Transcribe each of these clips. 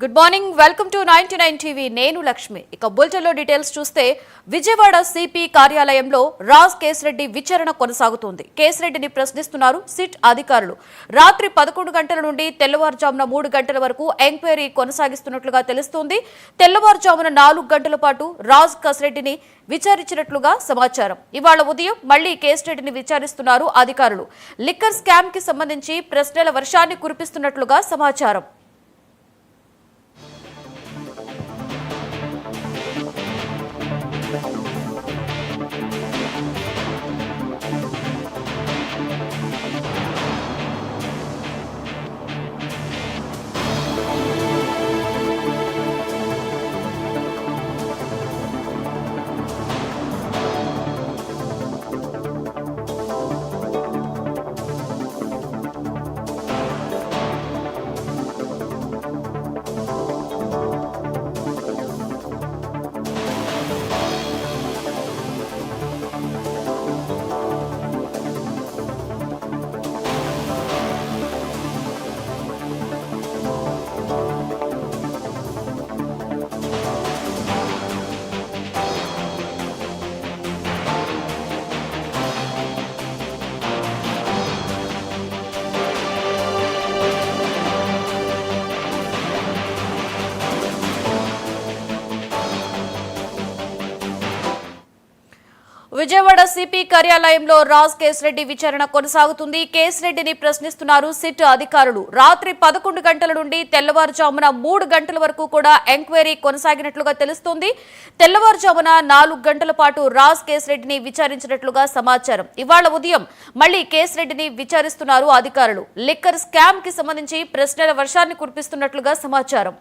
Good morning, welcome to 99 TV. నేను లక్ష్మి. ఇక బులెటిన్లో డీటెయిల్స్ చూస్తే విజయవాడ సిపి కార్యాలయంలో రాజ్ కేశిరెడ్డి విచారణ కొనసాగుతోంది. కేశిరెడ్డిని ప్రశ్నిస్తున్నారు సిట్ అధికారులు. రాత్రి 11 గంటల నుండి తెల్లవారుజామున 3 గంటల వరకు ఎంక్వైరీ కొనసాగిస్తున్నట్లుగా తెలుస్తోంది. తెల్లవారుజామున 4 గంటల పాటు రాజ్ కేశిరెడ్డిని విచారించినట్లుగా సమాచారం. ఇవాళ ఉదయం మళ్లీ కేశిరెడ్డిని విచారిస్తున్నారు అధికారులు. లిక్కర్ స్కామ్ కి సంబంధించి ప్రశ్నల వర్షాన్ని కురిపిస్తున్నట్లుగా సమాచారం. విజయవాడ సిపి కార్యాలయంలో రాజ్ కేశిరెడ్డి విచారణ కొనసాగుతుంది. కేశిరెడ్డిని ప్రశ్నిస్తున్నారు సిట్ అధికారులు. రాత్రి 11 గంటల నుండి తెల్లవారుజామున 3 గంటల వరకు కూడా ఎంక్వైరీ కొనసాగినట్లుగా తెలుస్తోంది. తెల్లవారుజామున 4 గంటల పాటు రాజ్ కేశిరెడ్డిని విచారించినట్లుగా సమాచారం. ఇవాళ ఉదయం మళ్లీ కేశిరెడ్డిని విచారిస్తున్నారు అధికారులు. లిక్కర్ స్కామ్ కి సంబంధించి ప్రశ్నల వర్షాన్ని కురిపిస్తున్నట్లుగా సమాచారం.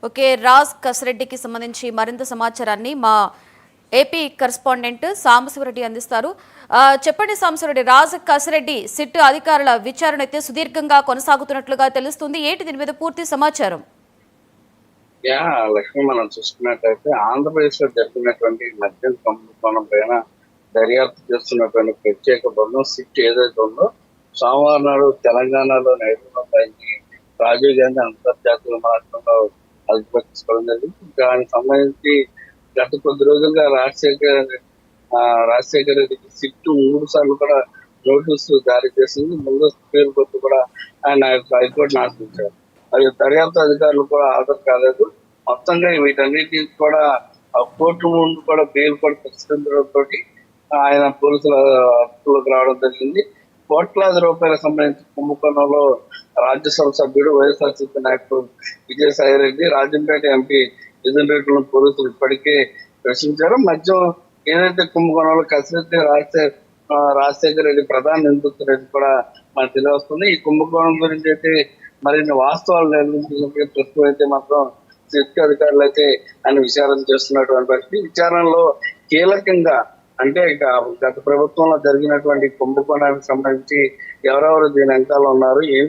ఓకే, రాజ్ కేశిరెడ్డికి సంబంధించి మరింత సమాచారాన్ని మా ఏపీ కరెస్పాండెంట్ సాంబశివరెడ్డి అందిస్తారు. చెప్పండి సాంబశివరెడ్డి, రాజ్ కేశిరెడ్డి సిట్ అధికారుల విచారణ అయితే సుదీర్ఘంగా కొనసాగుతున్నట్లుగా తెలుస్తుంది. ఏంటి దీని మీద పూర్తి సమాచారం? లక్ష్మి, మనం చూసుకున్నట్లయితే ఆంధ్రప్రదేశ్ లో జరిగినటువంటి మద్యం కుంభకోణం పైన దర్యాప్తు చేస్తున్నటువంటి ప్రత్యేక బృందం సిట్ ఏదైతే ఉందో సోమవారం నాడు తెలంగాణలో నైరుతి రాజీవ్ గాంధీ అంతర్జాతీయ విమానాశ్రయంలో అదుపులోకి తీసుకోవడం జరిగింది. దానికి సంబంధించి గత కొద్ది రోజులుగా రాజశేఖర రెడ్డికి సిట్ 3 సార్లు కూడా నోటీసులు జారీ చేసింది. ముందస్తు పేరు కొద్ది కూడా ఆయన హైకోర్టును ఆశ్రయించారు. అది దర్యాప్తు అధికారులు కూడా హాజరు కాలేదు. మొత్తంగా వీటన్నిటికి కూడా కోర్టు ముందు కూడా బెయిల్ కూడా పరిష్కరించడంతో ఆయన పోలీసుల అదుపులోకి రావడం జరిగింది. కోట్లాది రూపాయలకు సంబంధించి కుంభకోణంలో రాజ్యసభ సభ్యుడు వైఎస్ఆర్సీపీ నాయకుడు విజయసాయి రెడ్డి, రాజంపేట ఎంపీ మిథున్ రెడ్డిలను పోలీసులు ఇప్పటికే ప్రశ్నించారు. మద్యం ఏదైతే కుంభకోణంలో కేశిరెడ్డి రాజశేఖర రెడ్డి ప్రధాన నిందితుడు కూడా మనకు తెలియవస్తుంది. ఈ కుంభకోణం గురించి అయితే మరిన్ని వాస్తవాలు నిర్మించే ప్రస్తుతం అయితే మాత్రం సిట్ అధికారులు అయితే ఆయన విచారణ చేస్తున్నటువంటి పరిస్థితి. విచారణలో కీలకంగా అంటే గత ప్రభుత్వంలో జరిగినటువంటి కుంభకోణానికి సంబంధించి ఎవరెవరు దీని వెనకాల ఉన్నారు, ఏం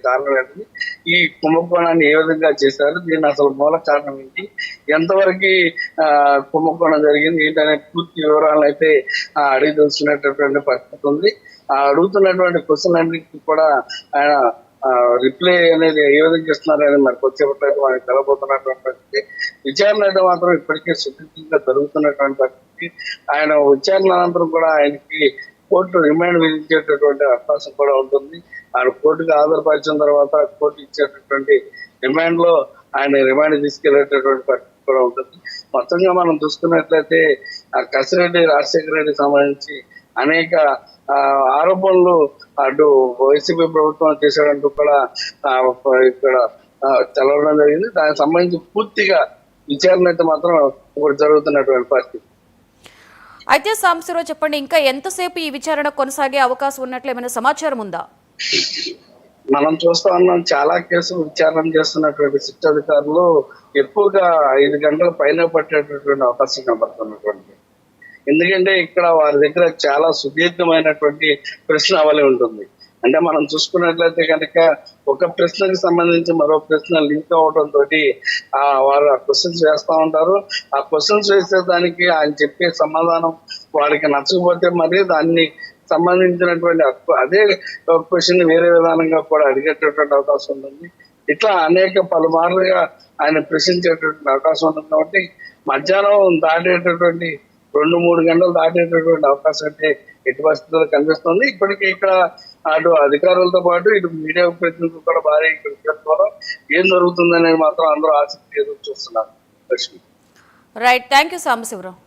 కారణం ఏంటి, ఈ కుంభకోణాన్ని ఏ విధంగా చేశారు, దీని అసలు మూల కారణం ఏంటి, ఎంతవరకు కుంభకోణం జరిగింది ఏంటనే పూర్తి వివరాలను అయితే అడిగి తెలుసుకునేటటువంటి పరిస్థితి ఉంది. అడుగుతున్నటువంటి క్వశ్చన్ అన్నింటికి కూడా ఆయన రిప్లై అనేది ఏ విధంగా ఇస్తున్నారని మనకు వచ్చేపట్లయితే మనకి తెలబోతున్నటువంటి పరిస్థితి. విచారణ అయితే మాత్రం ఇప్పటికే సుదీర్ఘంగా జరుగుతున్నటువంటి పరిస్థితి. ఆయన విచారణ అనంతరం కూడా ఆయనకి కోర్టు రిమాండ్ విధించేటటువంటి అవకాశం కూడా ఉంటుంది. ఆయన కోర్టుకు హాజరుపరిచిన తర్వాత కోర్టు ఇచ్చేటటువంటి రిమాండ్ లో ఆయన రిమాండ్ తీసుకెళ్లేటటువంటి పరిస్థితి కూడా ఉంటుంది. మొత్తంగా మనం చూసుకున్నట్లయితే కసిరెడ్డి రాజశేఖర రెడ్డికి సంబంధించి అనేక ఆరోపణలు అటు వైసీపీ ప్రభుత్వం చేశాడంటూ కూడా ఇక్కడ తెలవడం జరిగింది. దానికి సంబంధించి పూర్తిగా విచారణ అయితే మాత్రం ఇప్పుడు జరుగుతున్నటువంటి పరిస్థితి. అయితే సాంబశివరావు చెప్పండి, ఇంకా ఎంతసేపు ఈ విచారణ కొనసాగే అవకాశం ఉన్నట్లు ఏమైనా సమాచారం ఉందా? మనం చూస్తా ఉన్నాం, చాలా కేసులు విచారణ చేస్తున్నటువంటి శిక్ష అధికారులు ఎక్కువగా 5 గంటల పైన పట్టేటటువంటి అవకాశం కనబడుతున్నటువంటి. ఎందుకంటే ఇక్కడ వారి దగ్గర చాలా సుదీర్ఘమైనటువంటి ప్రశ్నావళి ఉంటుంది. అంటే మనం చూసుకున్నట్లయితే కనుక ఒక ప్రశ్నకి సంబంధించి మరో ప్రశ్న లింక్ అవడం తోటి వారు ఆ క్వశ్చన్స్ వేస్తా ఉంటారు. ఆ క్వశ్చన్స్ వేసేదానికి ఆయన చెప్పే సమాధానం వారికి నచ్చకపోతే మరి దాన్ని సంబంధించినటువంటి అదే క్వశ్చన్ వేరే విధానంగా కూడా అడిగేటటువంటి అవకాశం ఉంటుంది. ఇట్లా అనేక పలుమార్లుగా ఆయన ప్రశ్నించేటటువంటి అవకాశం ఉంటుంది. కాబట్టి మధ్యాహ్నం దాటేటటువంటి 2-3 గంటలు దాటేటటువంటి అవకాశం అయితే ఎట్టి పరిస్థితుల్లో కనిపిస్తుంది. ఇప్పటికీ ఇక్కడ అటు అధికారులతో పాటు ఇటు మీడియా ప్రతినిధులు కూడా భారీ ద్వారా ఏం జరుగుతుందనేది మాత్రం అందరూ ఆసక్తి ఎదురు చూస్తున్నారు. Lakshmi, right, thank you Sambasivarao.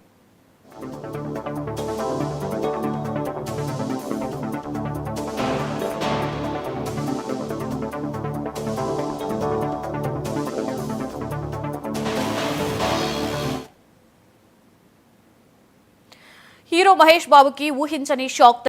Hero Mahesh బాబుకి ఊహించని షాక్